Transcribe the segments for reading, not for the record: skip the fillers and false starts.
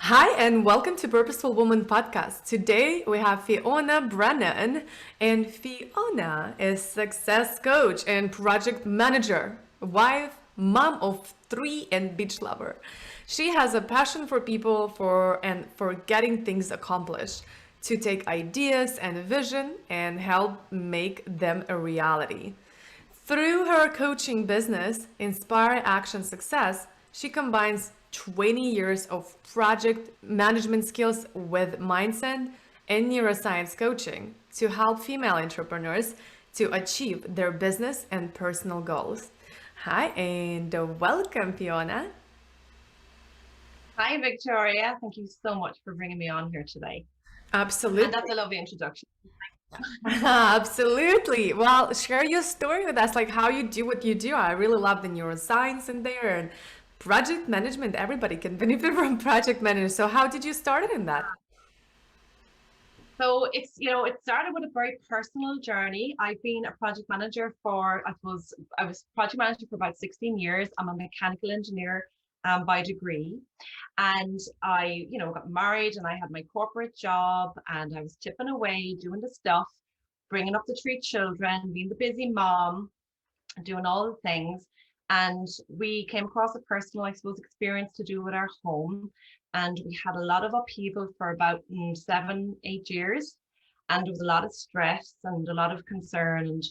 Hi, and welcome to Purposeful Woman podcast. Today we have Fiona Brennan, and Fiona is success coach and project manager, wife, mom of three, and beach lover. She has a passion for people for getting things accomplished, to take ideas and vision and help make them a reality. Through her coaching business, Inspire Action Success, she combines 20 years of project management skills with mindset and neuroscience coaching to help female entrepreneurs to achieve their business and personal goals. Hi, and welcome, Fiona. Hi, Victoria. Thank you so much for bringing me on here today. And Absolutely. that's a lovely introduction. Absolutely. Well, share your story with us, like how you do what you do. I really love the neuroscience in there and project management. Everybody can benefit from project management. So, how did you start it in that? So it started with a very personal journey. I've been a project manager I was project manager for about 16 years. I'm a mechanical engineer by degree. And I got married and I had my corporate job and I was tipping away, doing the stuff, bringing up the three children, being the busy mom, doing all the things. And we came across a personal, I suppose, experience to do with our home. And we had a lot of upheaval for about 7, 8 years. And there was a lot of stress and a lot of concern. And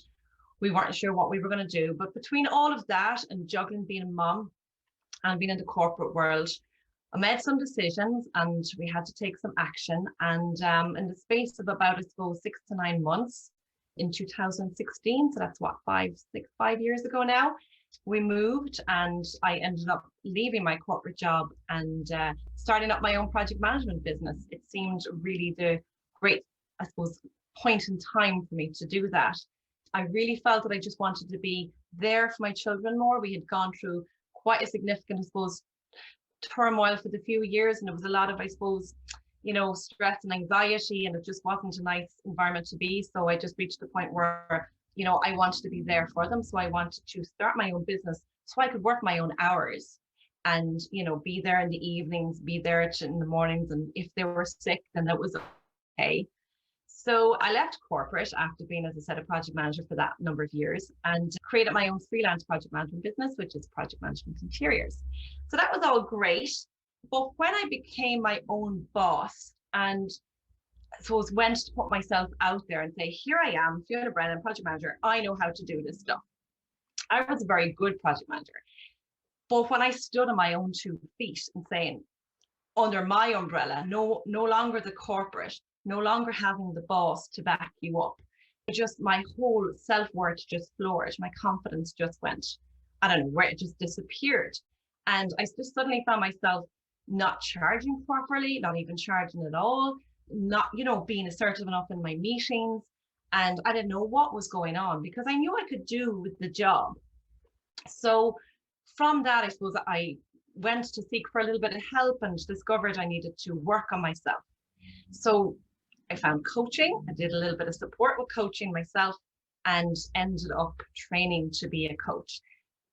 we weren't sure what we were going to do. But between all of that and juggling being a mom and being in the corporate world, I made some decisions and we had to take some action. And in the space of about, I suppose, 6 to 9 months in 2016, so that's what, 5 years ago now, we moved and I ended up leaving my corporate job and starting up my own project management business. It seemed really the great, I suppose, point in time for me to do that. I really felt that I just wanted to be there for my children more. We had gone through quite a significant, I suppose, turmoil for the few years, and it was a lot of, I suppose, stress and anxiety, and it just wasn't a nice environment to be. So I just reached the point where I wanted to be there for them. So I wanted to start my own business so I could work my own hours and be there in the evenings, be there in the mornings, and if they were sick then that was okay. So I left corporate after being, as I said, a project manager for that number of years and created my own freelance project management business, which is Project Management Interiors. So that was all great. But when I became my own boss and so I went to put myself out there and say, here I am, Fiona Brennan, project manager. I know how to do this stuff. I was a very good project manager. But when I stood on my own 2 feet and saying, under my umbrella, no longer the corporate, no longer having the boss to back you up. Just my whole self-worth just floored. My confidence just went, I don't know where, it just disappeared. And I just suddenly found myself not charging properly, not even charging at all, not, being assertive enough in my meetings. And I didn't know what was going on because I knew I could do with the job. So from that, I suppose I went to seek for a little bit of help and discovered I needed to work on myself. So I found coaching. I did a little bit of support with coaching myself and ended up training to be a coach,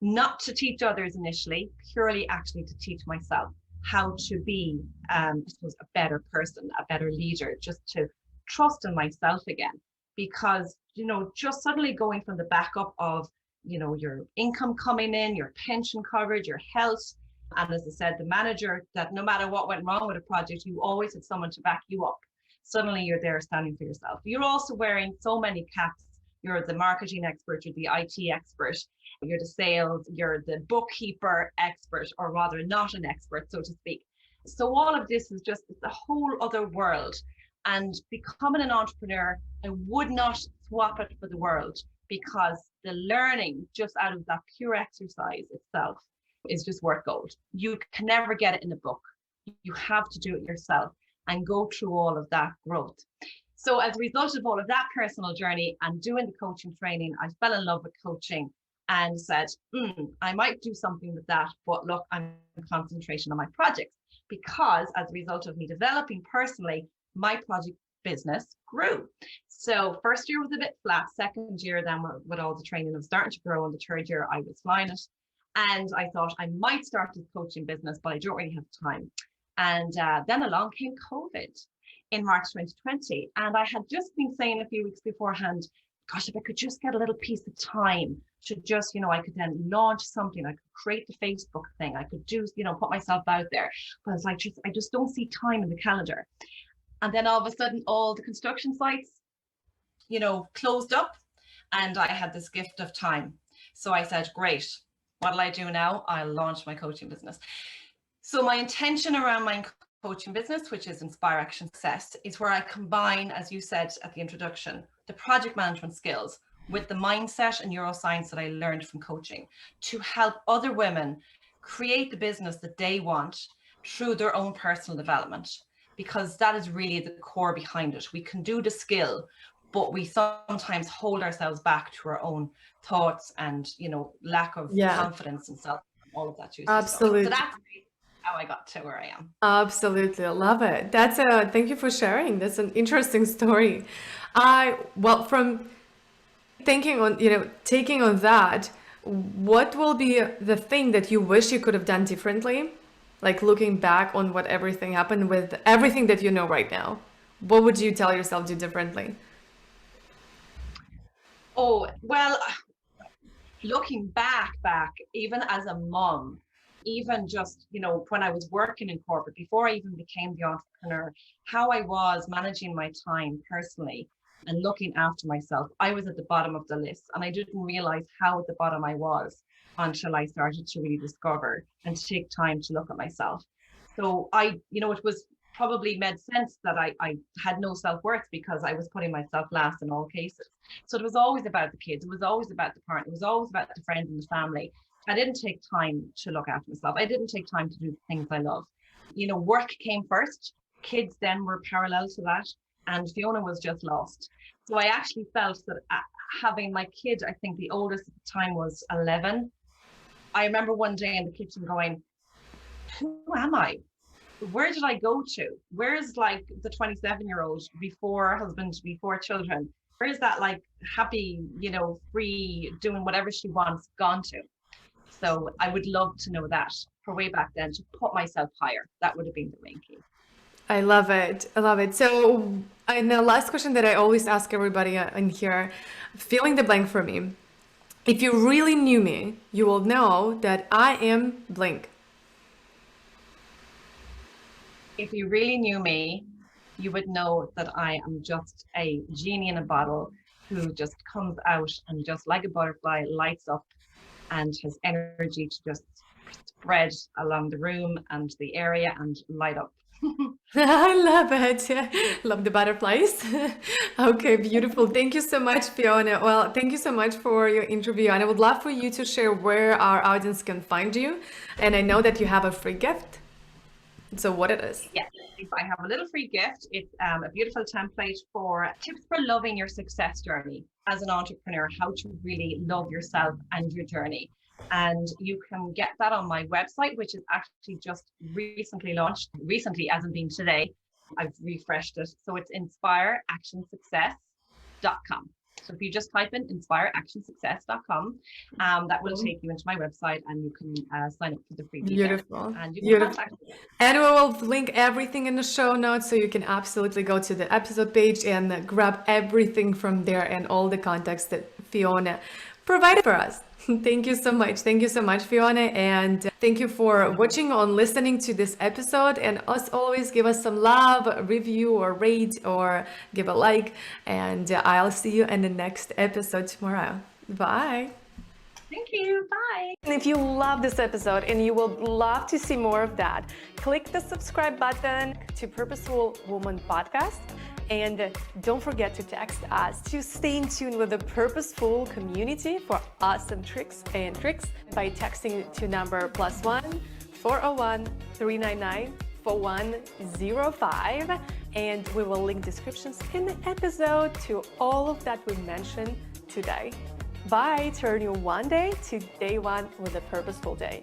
not to teach others initially, purely actually to teach myself how to be, I suppose, a better person, a better leader, just to trust in myself again. Because, just suddenly going from the backup of, your income coming in, your pension coverage, your health, and as I said, the manager that no matter what went wrong with a project, you always had someone to back you up. Suddenly you're there standing for yourself. You're also wearing so many caps. You're the marketing expert, you're the IT expert, you're the sales, you're the bookkeeper expert, or rather not an expert, so to speak. So all of this is just a whole other world. And becoming an entrepreneur, I would not swap it for the world because the learning just out of that pure exercise itself is just worth gold. You can never get it in a book. You have to do it yourself and go through all of that growth. So as a result of all of that personal journey and doing the coaching training, I fell in love with coaching and said, I might do something with that, but look, I'm concentrating on my projects because as a result of me developing personally, my project business grew. So first year was a bit flat. Second year, then with all the training, I was starting to grow. And the third year, I was flying it. And I thought I might start this coaching business, but I don't really have time. And then along came COVID in March 2020. And I had just been saying a few weeks beforehand, gosh, if I could just get a little piece of time to just, I could then launch something, I could create the Facebook thing, I could do, put myself out there. But it's like, I just don't see time in the calendar. And then all of a sudden, all the construction sites, closed up, and I had this gift of time. So I said, great, what'll I do now? I'll launch my coaching business. So my intention around my coaching business, which is Inspire Action Success, is where I combine, as you said at the introduction, the project management skills with the mindset and neuroscience that I learned from coaching to help other women create the business that they want through their own personal development, because that is really the core behind it. We can do the skill, but we sometimes hold ourselves back to our own thoughts and, lack of confidence and self, all of that. Absolutely. So that's how I got to where I am. Absolutely. I love it. Thank you for sharing. That's an interesting story. From thinking on, taking on that, what will be the thing that you wish you could have done differently? Like looking back on what everything happened with everything that you know right now, what would you tell yourself to do differently? Oh, well, looking back, even as a mom, even just, when I was working in corporate, before I even became the entrepreneur, how I was managing my time personally and looking after myself, I was at the bottom of the list. And I didn't realize how at the bottom I was until I started to really discover and to take time to look at myself. So it was probably made sense that I had no self-worth because I was putting myself last in all cases. So it was always about the kids. It was always about the partner. It was always about the friends and the family. I didn't take time to look after myself. I didn't take time to do the things I love. Work came first. Kids then were parallel to that. And Fiona was just lost. So I actually felt that having my kid, I think the oldest at the time was 11. I remember one day in the kitchen going, who am I? Where did I go to? Where's like the 27-year-old before husband, before children? Where's that like happy, free, doing whatever she wants gone to? So I would love to know that for way back then, to put myself higher. That would have been the main key. I love it. I love it. So, and the last question that I always ask everybody in here, filling the blank for me. If you really knew me, you will know that I am blank. If you really knew me, you would know that I am just a genie in a bottle who just comes out and just like a butterfly lights up and has energy to just spread along the room and the area and light up. I love it. Love the butterflies. Okay, beautiful. Thank you so much, Fiona. Well, thank you so much for your interview. And I would love for you to share where our audience can find you. And I know that you have a free gift. So what it is? Yes, I have a little free gift. It's a beautiful template for tips for loving your success journey as an entrepreneur, how to really love yourself and your journey. And you can get that on my website, which is actually just recently launched, recently as in being today. I've refreshed it. So it's inspireactionsuccess.com. So if you just type in inspireactionsuccess.com, that will take you into my website and you can sign up for the free. Beautiful. And you can contact me. And we will link everything in the show notes, so you can absolutely go to the episode page and grab everything from there and all the context that Fiona provided for us. Thank you so much. Thank you so much, Fiona. And thank you for watching or listening to this episode. And as always, give us some love, review or rate or give a like. And I'll see you in the next episode tomorrow. Bye. Thank you. Bye. And if you love this episode and you would love to see more of that, click the subscribe button to Purposeful Woman Podcast. And don't forget to text us to stay in tune with the Purposeful community for awesome tricks by texting to number +1 401 399 4105. And we will link descriptions in the episode to all of that we mentioned today. Bye. Turn your one day to day one with a purposeful day.